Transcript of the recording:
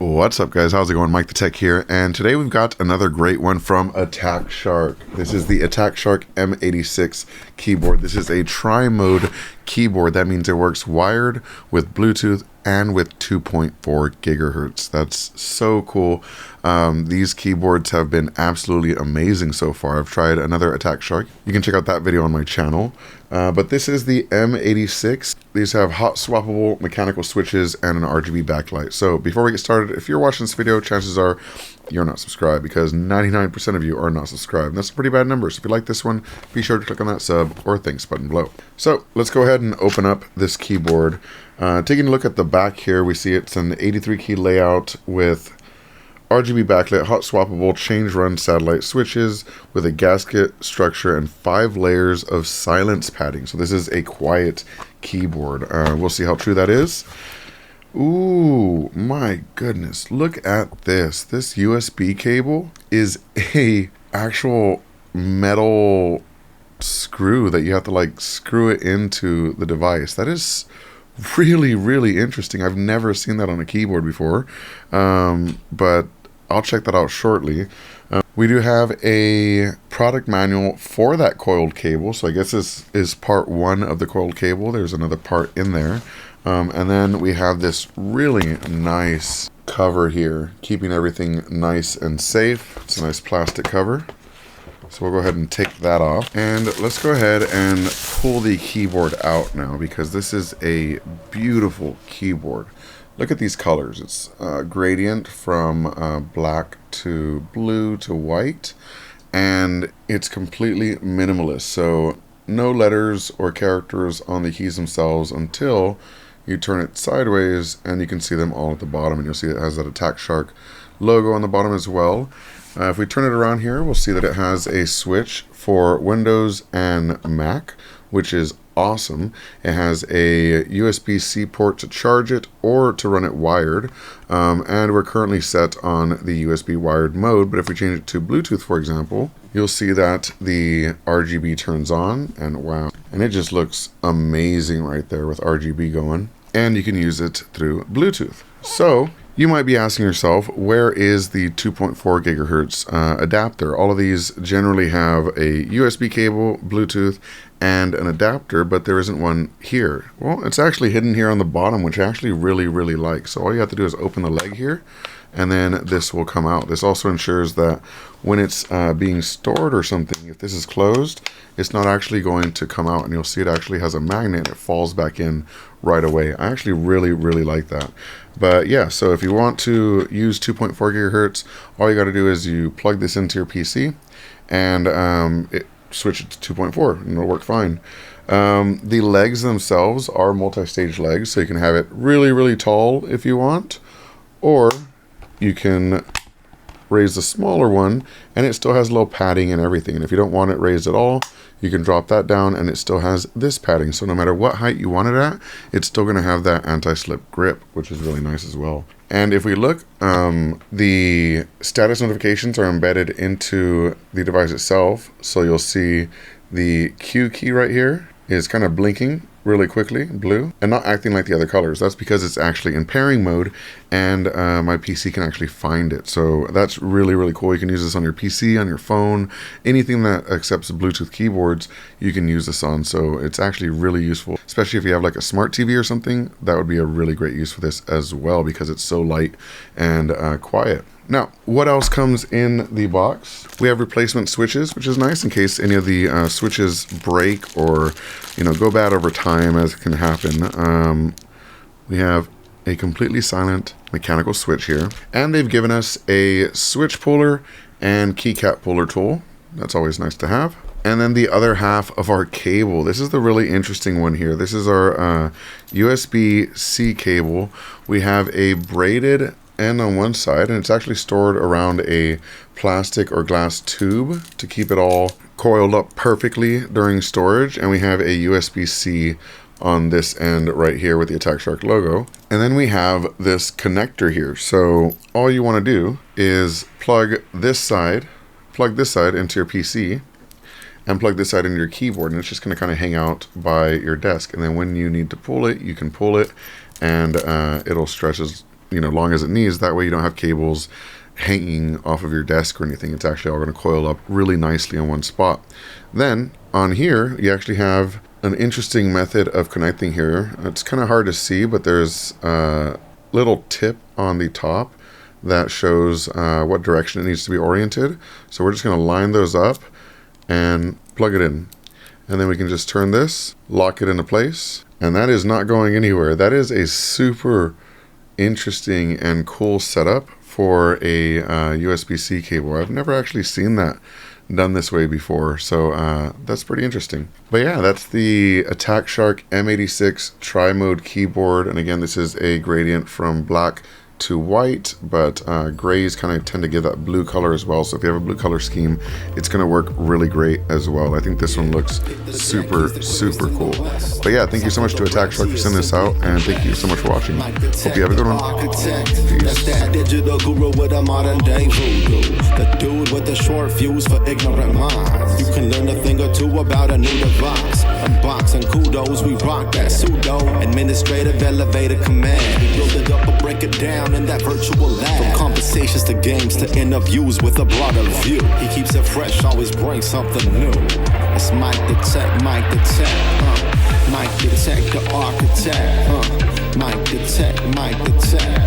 What's up, guys? How's it going? MikeTheTech here, and today we've got another great one from ATTACK SHARK. This is the ATTACK SHARK M86 keyboard. This is a tri-mode keyboard. That means it works wired, with Bluetooth, and with 2.4 gigahertz. That's so cool. These keyboards have been absolutely amazing so far. I've tried another ATTACK SHARK. You can check out that video on my channel. But this is the M86. These have hot swappable mechanical switches and an RGB backlight. So before we get started, if you're watching this video, chances are you're not subscribed, because 99% of you are not subscribed. And that's a pretty bad number. So if you like this one, be sure to click on that sub or thanks button below. So let's go ahead and open up this keyboard. Taking a look at the back here, we see it's an 83 key layout with RGB backlit, hot swappable, change run satellite switches with a gasket structure and 5 layers of silence padding. So this is a quiet keyboard. We'll see how true that is. Ooh, my goodness. Look at this. This USB cable is a actual metal screw that you have to like screw it into the device. That is really interesting. I've never seen that on a keyboard before, but I'll check that out shortly. We do have a product manual for that coiled cable, so I guess this is part 1 of the coiled cable. There's another part in there, and then we have this really nice cover here, keeping everything nice and safe. It's a nice plastic cover. So we'll go ahead and take that off, and let's go ahead and pull the keyboard out now, because this is a beautiful keyboard. Look at these colors. It's gradient from black to blue to white, and it's completely minimalist. So no letters or characters on the keys themselves until you turn it sideways, and you can see them all at the bottom, and you'll see it has that ATTACK SHARK logo on the bottom as well. If we turn it around here, we'll see that it has a switch for Windows and Mac, which is awesome. It has a USB-C port to charge it or to run it wired, and we're currently set on the USB wired mode, but if we change it to Bluetooth, for example, you'll see that the RGB turns on, and wow, and it just looks amazing right there with RGB going, and you can use it through Bluetooth. So you might be asking yourself, where is the 2.4 gigahertz adapter? All of these generally have a USB cable, Bluetooth, and an adapter, but there isn't one here. Well, it's actually hidden here on the bottom, which I actually really like. So all you have to do is open the leg here, and then this will come out. This also ensures that when it's being stored or something, if this is closed, it's not actually going to come out, and you'll see it actually has a magnet. It falls back in right away. I actually really like that. But yeah, so if you want to use 2.4 gigahertz, all you got to do is you plug this into your PC, and switch it to 2.4, and it'll work fine. The legs themselves are multi-stage legs, so you can have it really tall if you want, or you can raise the smaller one, and it still has a little padding and everything. And if you don't want it raised at all, you can drop that down, and it still has this padding. So no matter what height you want it at, it's still going to have that anti-slip grip, which is really nice as well. And if we look, the status notifications are embedded into the device itself. So you'll see the Q key right here is kind of blinking really quickly, blue, and not acting like the other colors. That's because it's actually in pairing mode, and my PC can actually find it. So that's really cool. You can use this on your PC, on your phone, anything that accepts Bluetooth keyboards, you can use this on. So it's actually really useful, especially if you have like a smart TV or something. That would be a really great use for this as well, because it's so light and quiet. Now, what else comes in the box? We have replacement switches, which is nice in case any of the switches break or, go bad over time, as can happen. We have a completely silent mechanical switch here, and they've given us a switch puller and keycap puller tool. That's always nice to have. And then the other half of our cable. This is the really interesting one here. This is our USB-C cable. We have a braided end on one side, and it's actually stored around a plastic or glass tube to keep it all coiled up perfectly during storage. And we have a USB-C on this end right here with the ATTACK SHARK logo. And then we have this connector here. So all you want to do is plug this side into your PC, and plug this side into your keyboard, and it's just going to kind of hang out by your desk. And then when you need to pull it, you can pull it, and it'll stretch as long as it needs. That way you don't have cables hanging off of your desk or anything. It's actually all going to coil up really nicely in one spot. Then on here, you actually have an interesting method of connecting here. It's kind of hard to see, but there's a little tip on the top that shows what direction it needs to be oriented. So we're just going to line those up and plug it in. And then we can just turn this, lock it into place, and that is not going anywhere. That is a super interesting and cool setup for a USB-C cable. I've never actually seen that done this way before, so that's pretty interesting. But yeah, that's the ATTACK SHARK M86 tri-mode keyboard, and again, this is a gradient from black to white, but grays kind of tend to give that blue color as well. So if you have a blue color scheme, it's going to work really great as well. I think this one looks super cool. But yeah, thank you so much to ATTACK SHARK for sending this out, and thank you so much for watching. Hope you have a good one. Peace. That digital guru with a modern day voodoo. The dude with the short fuse for ignorant minds. You can learn a thing or two about a new device. Unbox and kudos, we rock that pseudo administrative elevator command. We build it up or break it down in that virtual lab. From conversations to games to interviews with a broader view. He keeps it fresh, always brings something new. It's MikeTheTech, MikeTheTech, MikeTheTech, the architect, MikeTheTech, MikeTheTech.